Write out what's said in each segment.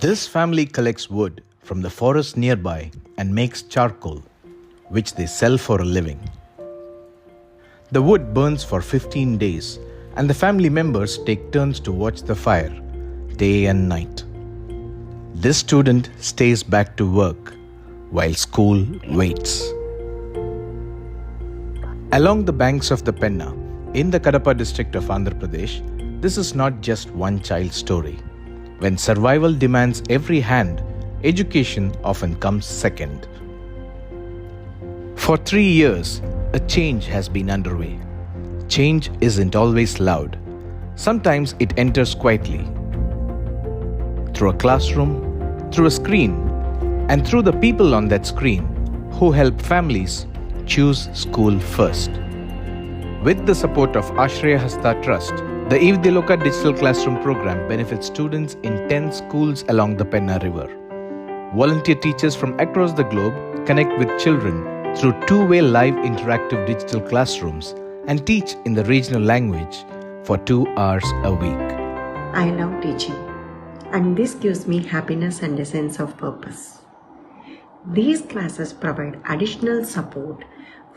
This family collects wood from the forest nearby and makes charcoal, which they sell for a living. The wood burns for 15 days, and the family members take turns to watch the fire, day and night. This student stays back to work, while school waits. Along the banks of the Penna, in the Kadapa district of Andhra Pradesh, this is not just one child's story. When survival demands every hand, education often comes second. For 3 years, a change has been underway. Change isn't always loud. Sometimes it enters quietly. Through a classroom, through a screen, and through the people on that screen who help families choose school first. With the support of Ashraya Hasta Trust, the E-Vidyaloka Digital Classroom Program benefits students in 10 schools along the Penna River. Volunteer teachers from across the globe connect with children through two-way live interactive digital classrooms and teach in the regional language for 2 hours a week. I love teaching, and this gives me happiness and a sense of purpose. These classes provide additional support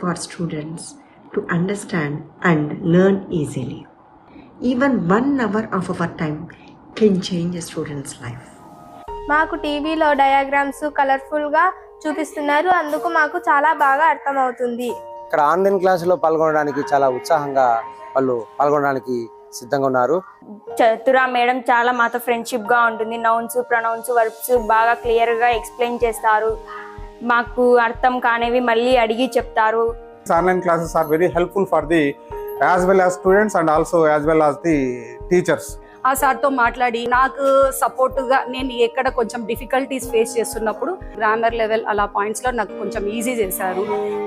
for students to understand and learn easily. Even 1 hour of our time can change a student's life. మాకు టీవీలో diagrams కలర్ఫుల్గా చూపిస్తున్నారు, అందుకు మాకు చాలా బాగా అర్థమవుతుంది. ఇక్కడ ఆన్లైన్ క్లాసులో పాల్గొనడానికి చాలా ఉత్సాహంగా వాళ్ళు పాల్గొనడానికి సిద్ధంగా ఉన్నారు. చతురా మేడం చాలా మాతో ఫ్రెండ్షిప్గా ఉంటుంది. నౌన్స్, ప్రొనౌన్స్, వర్బ్స్ బాగా క్లియర్గా ఎక్స్ప్లెయిన్ చేస్తారు. మాకు అర్థం కానివి మళ్ళీ అడిగి చెప్తారు. Online classes are very helpful for the as well as students and also as well as the teachers. ఆ సార్తో మాట్లాడి నాకు సపోర్టుగా నేను ఎక్కడ కొంచెం డిఫికల్టీస్ ఫేస్ చేస్తున్నప్పుడు గ్రామర్ లెవెల్ అలా పాయింట్స్లో నాకు కొంచెం ఈజీ చేశారు.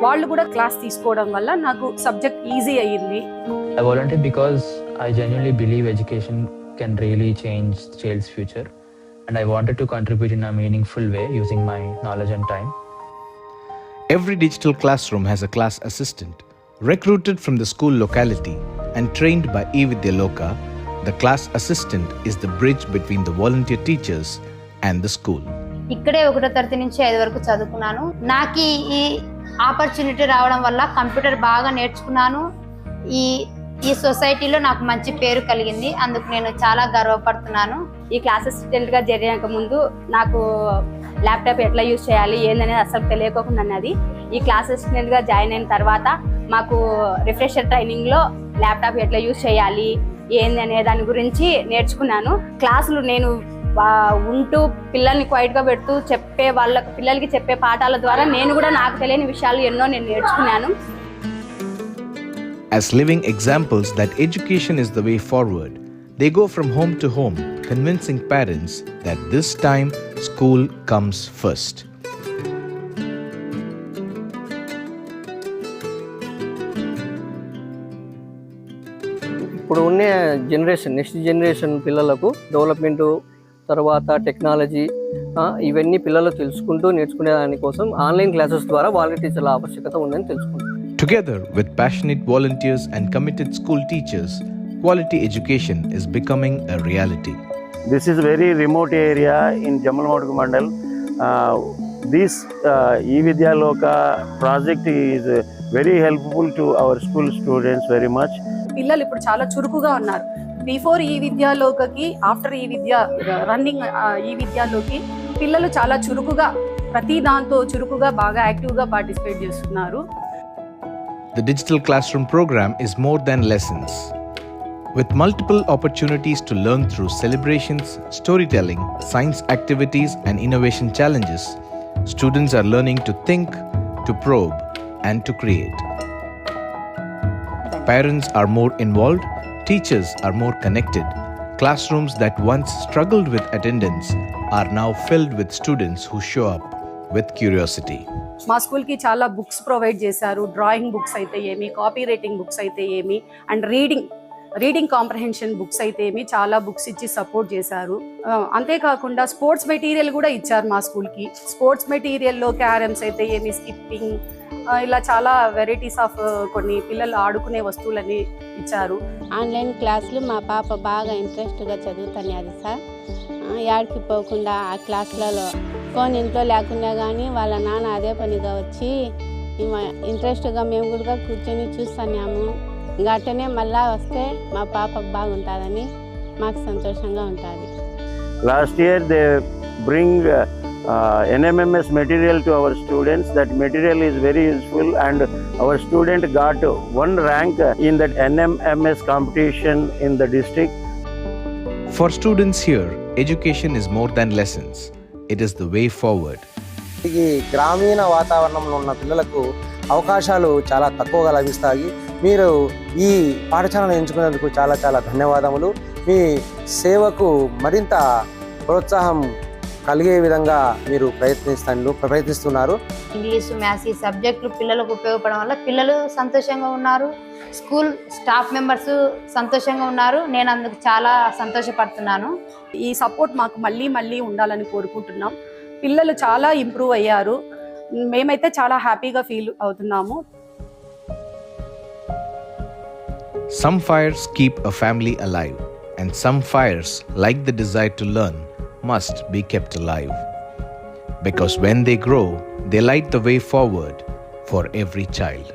వాళ్ళు కూడా క్లాస్ తీసుకోవడం వల్ల నాకు సబ్జెక్ట్ ఈజీ అయ్యింది. I volunteer because I genuinely believe education can really change the child's future, and I wanted to contribute in a meaningful way using my knowledge and time. Every digital classroom has a class assistant, recruited from the school locality and trained by E-Vidyaloka. The class assistant is the bridge between the volunteer teachers and the school. ఇక్కడే 1వ తరగతి నుంచి 5 వరకు చదువుకున్నాను. నాకు ఈ opportunity రావడం వల్ల కంప్యూటర్ బాగా నేర్చుకున్నాను. ఈ సొసైటీలో నాకు మంచి పేరు కలిగింది, అందుకు నేను చాలా గర్వపడుతున్నాను. ఈ క్లాస్ అసిస్టెంట్గా చేరక ముందు నాకు ల్యాప్టాప్ ఎట్లా యూజ్ చేయాలి ఏందనేది అసలు తెలియకోకుండా ఉన్నది. ఈ క్లాస్ అసిస్టెంట్గా జాయిన్ అయిన తర్వాత మాకు రిఫ్రెషర్ ట్రైనింగ్లో ల్యాప్టాప్ ఎట్లా యూజ్ చేయాలి ఏందనే దాని గురించి నేర్చుకున్నాను. క్లాసులు నేను ఉంటూ పిల్లల్ని క్వైట్గా పెడుతూ పిల్లలకి చెప్పే పాఠాల ద్వారా నేను కూడా నాకు తెలియని విషయాలు ఎన్నో నేను నేర్చుకున్నాను. As living examples that education is the way forward, they go from home to home, convincing parents that this time school comes first. ఇప్పుడు ఉన్న నెక్స్ట్ జనరేషన్ పిల్లలకు డెవలప్మెంట్ తర్వాత టెక్నాలజీ ఇవన్నీ పిల్లలు తెలుసుకుంటూ నేర్చుకునే దానికోసం ఆన్లైన్ క్లాసెస్ ద్వారా వాలంటీర్ టీచర్ల ఆవశ్యకత ఉందని తెలుసుకుంటాం. Together with passionate volunteers and committed school teachers, quality education is becoming a reality. This is a very remote area in Jamalmadgu Mandal. This E-Vidyaloka project is very helpful to our school students very much. పిల్లలు ఇప్పుడు చాలా చురుకుగా ఉన్నారు. Before ఈ విద్యాలోకకి after ఈ running ఈ విద్యాలోకి పిల్లలు చాలా చురుకుగా ప్రతి దాంతో చురుకుగా బాగా యాక్టివ్గా పార్టిసిపేట్ చేస్తున్నారు. The digital classroom program is more than lessons. With multiple opportunities to learn through celebrations, storytelling, science activities, and innovation challenges, students are learning to think, to probe, and to create. Parents are more involved, teachers are more connected. Classrooms that once struggled with attendance are now filled with students who show up with curiosity. మా స్కూల్కి చాలా books provide చేశారు. Drawing books అయితే ఏమి, copy writing books అయితే ఏమి, and reading comprehension books అయితే ఏమి చాలా బుక్స్ ఇచ్చి సపోర్ట్ చేశారు. అంతేకాకుండా స్పోర్ట్స్ మెటీరియల్ కూడా ఇచ్చారు మా స్కూల్కి. స్పోర్ట్స్ మెటీరియల్లో క్యారమ్స్ అయితే ఏమి, స్కిప్పింగ్, ఇలా చాలా వెరైటీస్ ఆఫ్ కొన్ని పిల్లలు ఆడుకునే వస్తువులని ఇచ్చారు. ఆన్లైన్ క్లాసులు మా పాప బాగా ఇంట్రెస్ట్గా చదువుతున్నది సార్. యాడికి పోకుండా ఆ క్లాసులలో ఫోన్ ఇంట్లో లేకున్నా కానీ వాళ్ళ నాన్న అదే పనిగా వచ్చి ఇంట్రెస్ట్గా మేము కూడా కూర్చొని చూస్తున్నాము. ఇంకా అట్టనే మళ్ళా వస్తే మా పాపకు బాగుంటుందని మాకు సంతోషంగా ఉంటుంది. Last year they bring NMMS material to our students. That material is very useful and our student got 1 rank in that NMMS competition in the district. For students here, education is more than lessons. It is the way forward. ఈ గ్రామీణ వాతావరణంలో ఉన్న పిల్లలకు అవకాశాలు చాలా తక్కువగా లభిస్తాయి. మీరు ఈ పాఠశాలను ఎంచుకునేందుకు చాలా చాలా ధన్యవాదములు. మీ సేవకు మరింత ప్రోత్సాహం కలిగే విధంగా మీరు ప్రయత్నిస్తున్నారు. ఇంగ్లీషు, మ్యాథ్స్ ఈ సబ్జెక్టులు పిల్లలకు ఉపయోగపడడం వల్ల పిల్లలు సంతోషంగా ఉన్నారు, స్కూల్ స్టాఫ్ మెంబర్స్ సంతోషంగా ఉన్నారు. నేను అందుకు చాలా సంతోషపడుతున్నాను. ఈ సపోర్ట్ మాకు మళ్ళీ మళ్ళీ ఉండాలని కోరుకుంటున్నాం. పిల్లలు చాలా ఇంప్రూవ్ అయ్యారు. మేమైతే చాలా హ్యాపీగా ఫీల్ అవుతున్నాము. Some fires keep a family alive, and some fires, like the desire to learn, must be kept alive. Because when they grow, they light the way forward for every child.